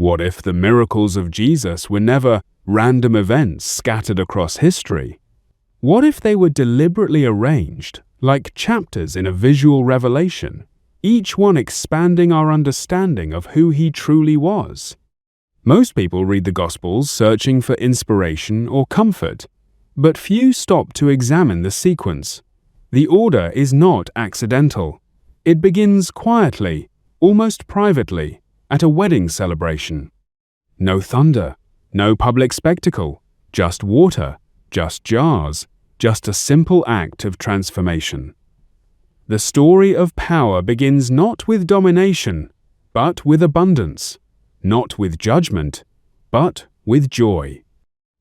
What if the miracles of Jesus were never random events scattered across history? What if they were deliberately arranged, like chapters in a visual revelation, each one expanding our understanding of who he truly was? Most people read the Gospels searching for inspiration or comfort, but few stop to examine the sequence. The order is not accidental. It begins quietly, almost privately, at a wedding celebration. No thunder, no public spectacle, just water, just jars, just a simple act of transformation. The story of power begins not with domination, but with abundance, not with judgment, but with joy.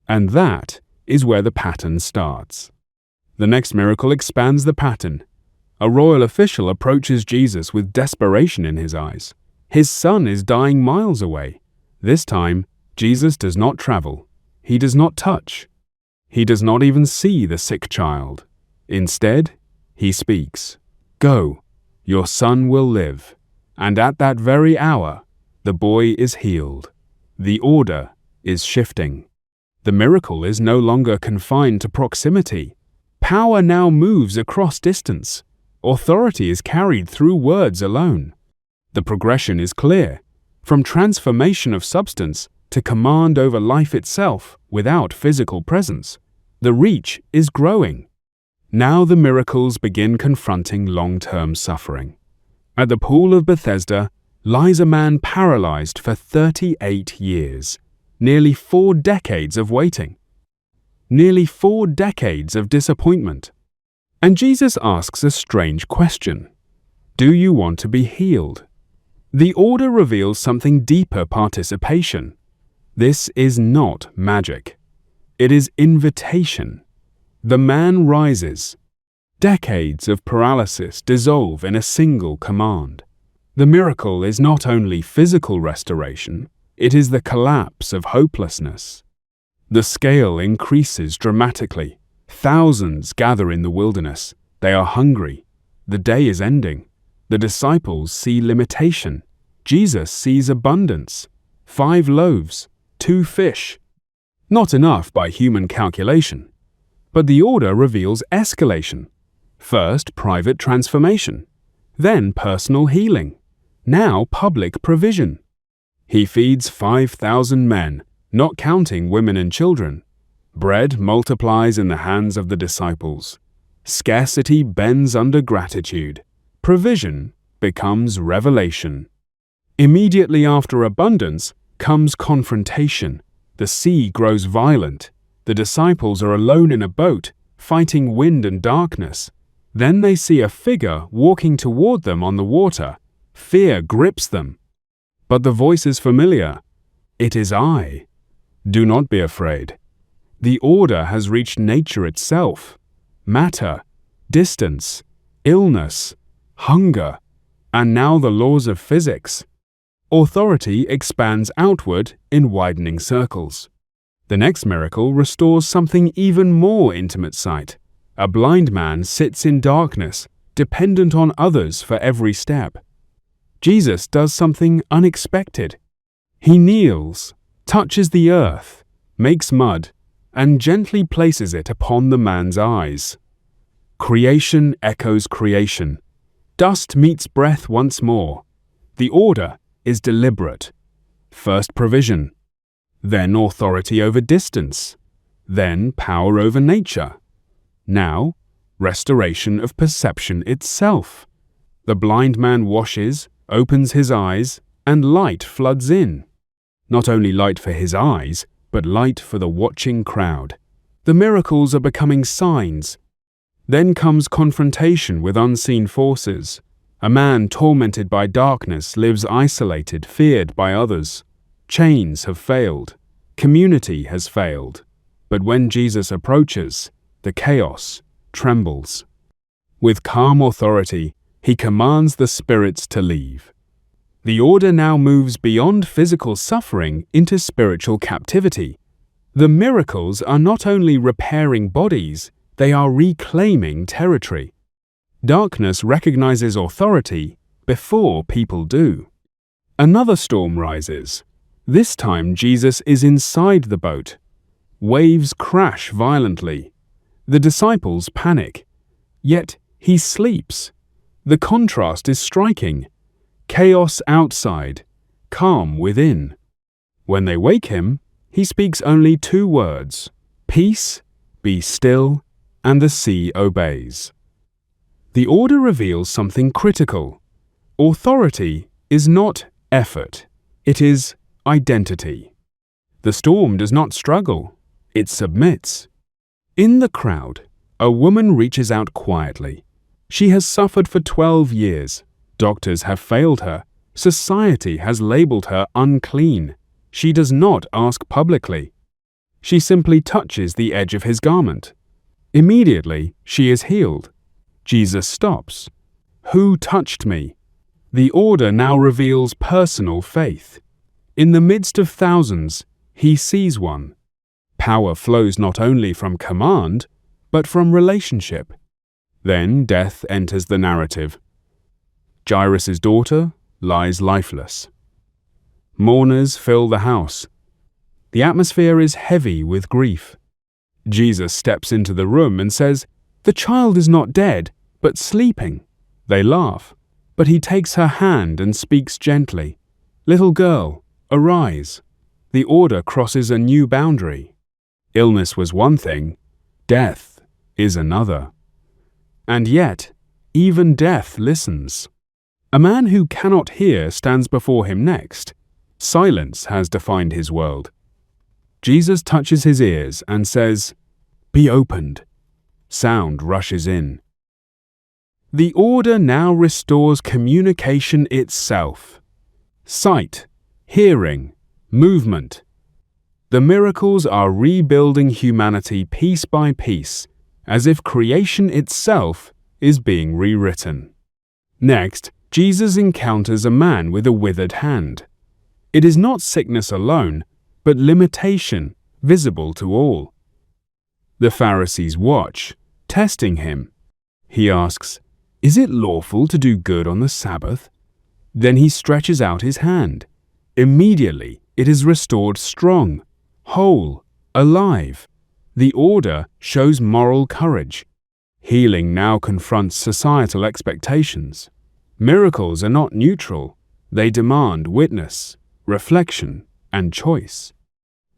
And that is where the pattern starts. The next miracle expands the pattern. A royal official approaches Jesus with desperation in his eyes. His son is dying miles away. This time, Jesus does not travel. He does not touch. He does not even see the sick child. Instead, he speaks, "Go, your son will live." And at that very hour, the boy is healed. The order is shifting. The miracle is no longer confined to proximity. Power now moves across distance. Authority is carried through words alone. The progression is clear, from transformation of substance to command over life itself without physical presence. The reach is growing. Now the miracles begin confronting long-term suffering. At the pool of Bethesda lies a man paralyzed for 38 years, nearly 4 decades of waiting, nearly 4 decades of disappointment. And Jesus asks a strange question. Do you want to be healed? The order reveals something deeper: participation. This is not magic. It is invitation. The man rises. Decades of paralysis dissolve in a single command. The miracle is not only physical restoration, it is the collapse of hopelessness. The scale increases dramatically. Thousands gather in the wilderness. They are hungry. The day is ending. The disciples see limitation. Jesus sees abundance. 5 loaves, 2 fish. Not enough by human calculation. But the order reveals escalation. First, private transformation. Then personal healing. Now public provision. He feeds 5,000 men, not counting women and children. Bread multiplies in the hands of the disciples. Scarcity bends under gratitude. Provision becomes revelation. Immediately after abundance comes confrontation. The sea grows violent. The disciples are alone in a boat, fighting wind and darkness. Then they see a figure walking toward them on the water. Fear grips them. But the voice is familiar. It is I. Do not be afraid. The order has reached nature itself. Matter, distance, illness, hunger, and now the laws of physics. Authority expands outward in widening circles. The next miracle restores something even more: intimate sight. A blind man sits in darkness, dependent on others for every step. Jesus does something unexpected. He kneels, touches the earth, makes mud, and gently places it upon the man's eyes. Creation echoes creation. Dust meets breath once more. The order is deliberate. First provision, then authority over distance, then power over nature. Now, restoration of perception itself. The blind man washes, opens his eyes, and light floods in. Not only light for his eyes, but light for the watching crowd. The miracles are becoming signs. Then comes confrontation with unseen forces. A man tormented by darkness lives isolated, feared by others. Chains have failed. Community has failed. But when Jesus approaches, the chaos trembles. With calm authority, he commands the spirits to leave. The order now moves beyond physical suffering into spiritual captivity. The miracles are not only repairing bodies, they are reclaiming territory. Darkness recognizes authority before people do. Another storm rises. This time Jesus is inside the boat. Waves crash violently. The disciples panic. Yet he sleeps. The contrast is striking. Chaos outside, calm within. When they wake him, he speaks only 2 words: peace, be still, and the sea obeys. The order reveals something critical. Authority is not effort, it is identity. The storm does not struggle, it submits. In the crowd, a woman reaches out quietly. She has suffered for 12 years. Doctors have failed her. Society has labeled her unclean. She does not ask publicly. She simply touches the edge of his garment. Immediately, she is healed. Jesus stops. Who touched me? The order now reveals personal faith. In the midst of thousands, he sees one. Power flows not only from command, but from relationship. Then death enters the narrative. Jairus' daughter lies lifeless. Mourners fill the house. The atmosphere is heavy with grief. Jesus steps into the room and says, "The child is not dead, but sleeping." They laugh, but he takes her hand and speaks gently. "Little girl, arise." The order crosses a new boundary. Illness was one thing, death is another. And yet, even death listens. A man who cannot hear stands before him next. Silence has defined his world. Jesus touches his ears and says, "Be opened." Sound rushes in. The order now restores communication itself. Sight, hearing, movement. The miracles are rebuilding humanity piece by piece, as if creation itself is being rewritten. Next, Jesus encounters a man with a withered hand. It is not sickness alone, but limitation, visible to all. The Pharisees watch, testing him. He asks, "Is it lawful to do good on the Sabbath?" Then he stretches out his hand. Immediately, it is restored strong, whole, alive. The order shows moral courage. Healing now confronts societal expectations. Miracles are not neutral. They demand witness, reflection, and choice.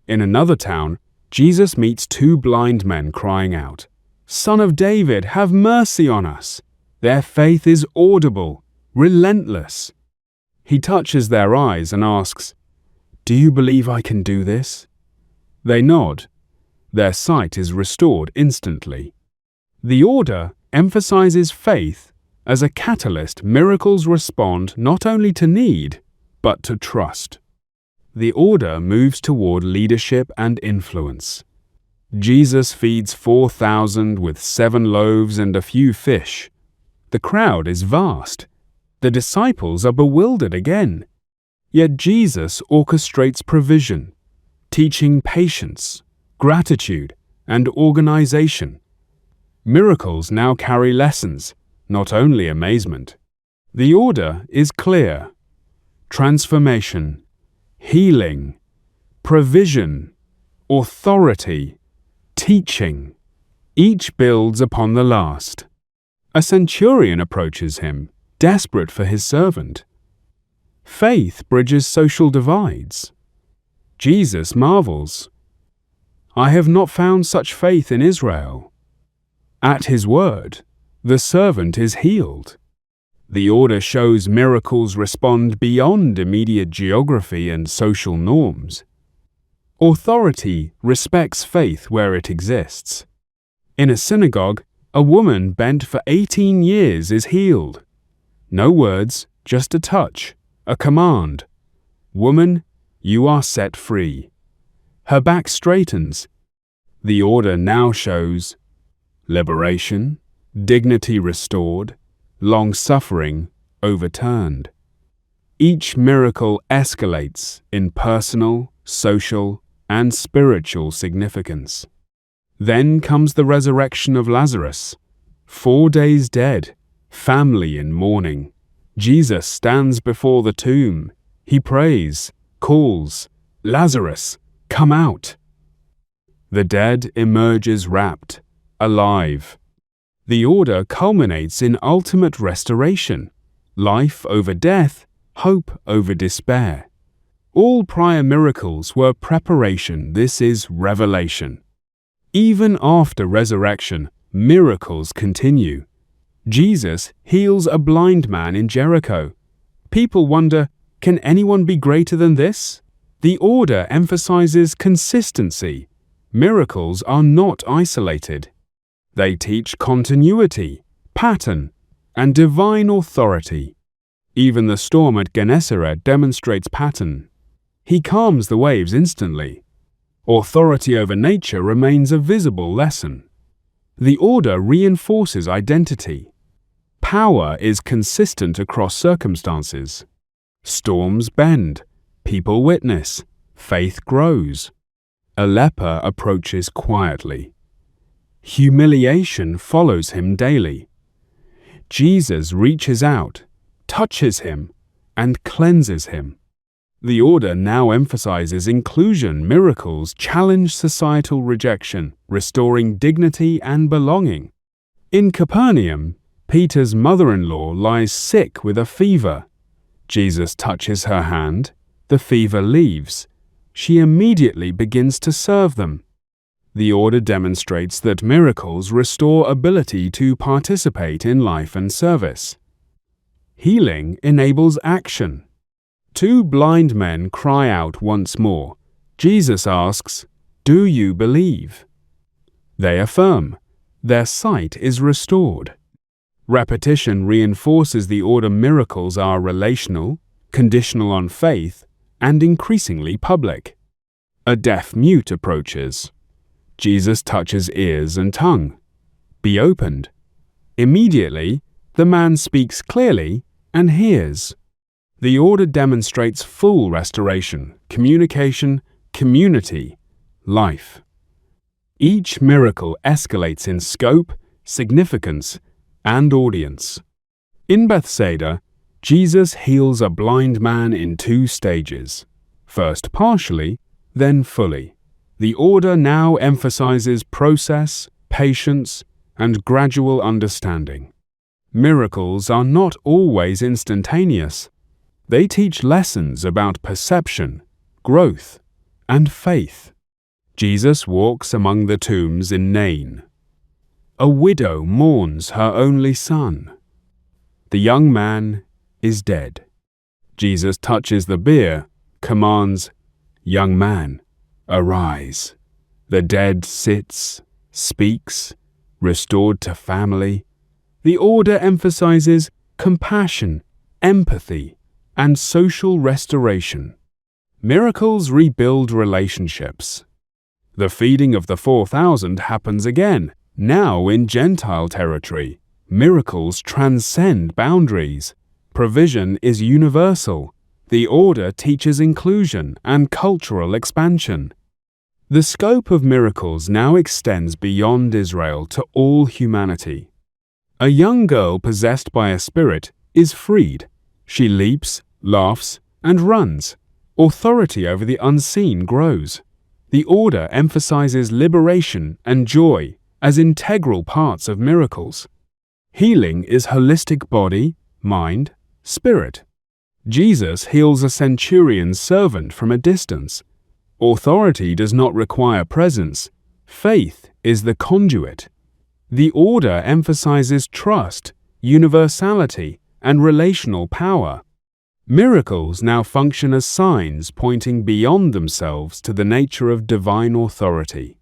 In another town, Jesus meets 2 blind men crying out, "Son of David, have mercy on us." Their faith is audible, relentless. He touches their eyes and asks, "Do you believe I can do this?" They nod. Their sight is restored instantly. The order emphasizes faith as a catalyst. Miracles respond not only to need, but to trust. The order moves toward leadership and influence. Jesus feeds 4,000 with 7 loaves and a few fish. The crowd is vast. The disciples are bewildered again. Yet Jesus orchestrates provision, teaching patience, gratitude, and organization. Miracles now carry lessons, not only amazement. The order is clear: transformation, healing, provision, authority, teaching. Each builds upon the last. A centurion approaches him, desperate for his servant. Faith bridges social divides. Jesus marvels, "I have not found such faith in Israel." At his word, the servant is healed. The order shows miracles respond beyond immediate geography and social norms. Authority respects faith where it exists. In a synagogue, a woman bent for 18 years is healed. No words, just a touch, a command. "Woman, you are set free." Her back straightens. The order now shows liberation, dignity restored, long-suffering overturned. Each miracle escalates in personal, social, and spiritual significance. Then comes the resurrection of Lazarus. 4 days dead, family in mourning. Jesus stands before the tomb. He prays, calls, Lazarus, come out! The dead emerges wrapped, alive. The order culminates in ultimate restoration, life over death, hope over despair. All prior miracles were preparation, this is revelation. Even after resurrection, miracles continue. Jesus heals a blind man in Jericho. People wonder, can anyone be greater than this? The order emphasizes consistency. Miracles are not isolated. They teach continuity, pattern, and divine authority. Even the storm at Gennesaret demonstrates pattern. He calms the waves instantly. Authority over nature remains a visible lesson. The order reinforces identity. Power is consistent across circumstances. Storms bend, people witness, faith grows. A leper approaches quietly. Humiliation follows him daily. Jesus reaches out, touches him, and cleanses him. The order now emphasizes inclusion. Miracles challenge societal rejection, restoring dignity and belonging. In Capernaum, Peter's mother-in-law lies sick with a fever. Jesus touches her hand, the fever leaves. She immediately begins to serve them. The order demonstrates that miracles restore ability to participate in life and service. Healing enables action. Two blind men cry out once more. Jesus asks, "Do you believe?" They affirm. Their sight is restored. Repetition reinforces the order. Miracles are relational, conditional on faith, and increasingly public. A deaf mute approaches. Jesus touches ears and tongue. Be opened. Immediately, the man speaks clearly and hears. The order demonstrates full restoration, communication, community, life. Each miracle escalates in scope, significance, and audience. In Bethsaida, Jesus heals a blind man in two stages, first partially, then fully. The order now emphasizes process, patience, and gradual understanding. Miracles are not always instantaneous. They teach lessons about perception, growth, and faith. Jesus walks among the tombs in Nain. A widow mourns her only son. The young man is dead. Jesus touches the bier, commands, "Young man, arise." The dead sits, speaks, restored to family. The order emphasizes compassion, empathy, and social restoration. Miracles rebuild relationships. The feeding of the 4,000 happens again, now in Gentile territory. Miracles transcend boundaries. Provision is universal. The order teaches inclusion and cultural expansion. The scope of miracles now extends beyond Israel to all humanity. A young girl possessed by a spirit is freed. She leaps, laughs, and runs. Authority over the unseen grows. The order emphasizes liberation and joy as integral parts of miracles. Healing is holistic body, mind, spirit. Jesus heals a centurion's servant from a distance. Authority does not require presence. Faith is the conduit. The order emphasizes trust, universality, and relational power. Miracles now function as signs pointing beyond themselves to the nature of divine authority.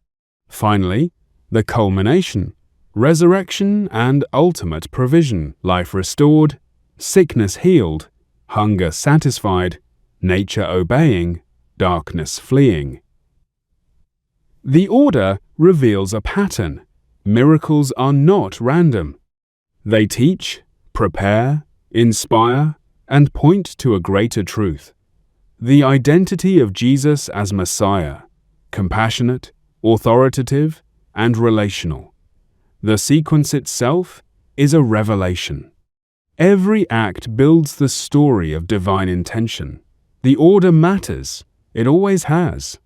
Finally, the culmination, resurrection and ultimate provision, life restored, sickness healed, hunger satisfied, nature obeying, darkness fleeing. The order reveals a pattern. Miracles are not random. They teach, prepare, inspire, and point to a greater truth. The identity of Jesus as Messiah, compassionate, authoritative, and relational. The sequence itself is a revelation. Every act builds the story of divine intention. The order matters. It always has.